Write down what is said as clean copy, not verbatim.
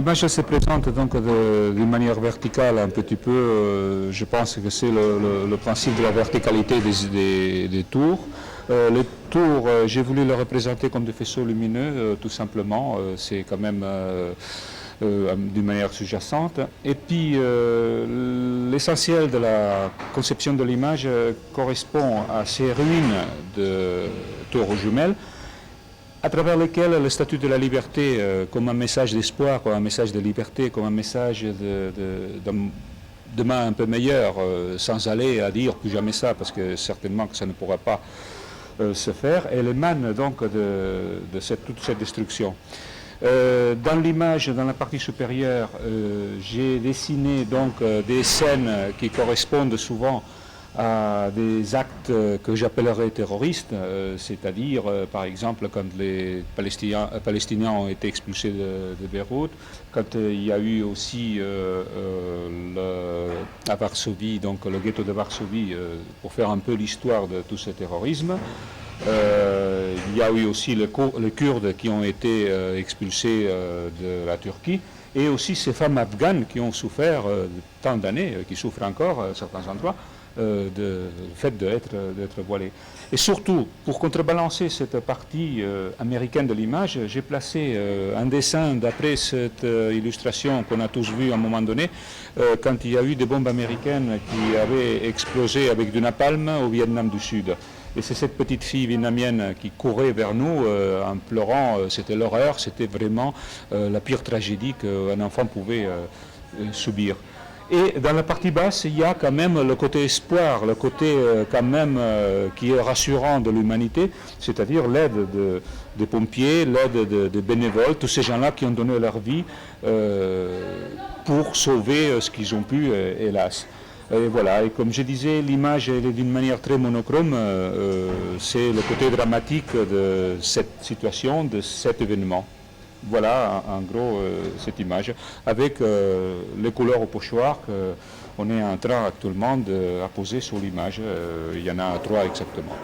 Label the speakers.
Speaker 1: L'image se présente donc d'une manière verticale un petit peu. Je pense que c'est le principe de la verticalité des tours. Les tours, j'ai voulu les représenter comme des faisceaux lumineux, tout simplement. C'est quand même d'une manière sous-jacente. Et puis, l'essentiel de la conception de l'image correspond à ces ruines de tours jumelles, à travers lesquelles le statut de la liberté, comme un message d'espoir, comme un message de liberté, comme un message d'un demain un peu meilleur, sans aller à dire plus jamais ça, parce que certainement que ça ne pourra pas se faire, elle émane donc de toute cette destruction. Dans l'image, dans la partie supérieure, j'ai dessiné donc des scènes qui correspondent souvent à des actes que j'appellerais terroristes, c'est-à-dire par exemple quand les Palestiniens ont été expulsés de Beyrouth, quand il y a eu aussi à Varsovie, donc le ghetto de Varsovie, pour faire un peu l'histoire de tout ce terrorisme. Il y a eu aussi les Kurdes qui ont été expulsés de la Turquie, et aussi ces femmes afghanes qui ont souffert tant d'années, qui souffrent encore à certains endroits, le fait d'être voilé. Et surtout, pour contrebalancer cette partie américaine de l'image, j'ai placé un dessin d'après cette illustration qu'on a tous vue à un moment donné, quand il y a eu des bombes américaines qui avaient explosé avec du napalm au Vietnam du Sud. Et c'est cette petite fille vietnamienne qui courait vers nous en pleurant. C'était l'horreur, c'était vraiment la pire tragédie qu'un enfant pouvait subir. Et dans la partie basse, il y a quand même le côté espoir, le côté quand même qui est rassurant de l'humanité, c'est-à-dire l'aide des pompiers, l'aide des bénévoles, tous ces gens-là qui ont donné leur vie pour sauver ce qu'ils ont pu, hélas. Et voilà, et comme je disais, l'image est d'une manière très monochrome, c'est le côté dramatique de cette situation, de cet événement. Voilà en gros cette image, avec les couleurs au pochoir qu'on est en train actuellement d'apposer sur l'image. Il y en a 3 exactement.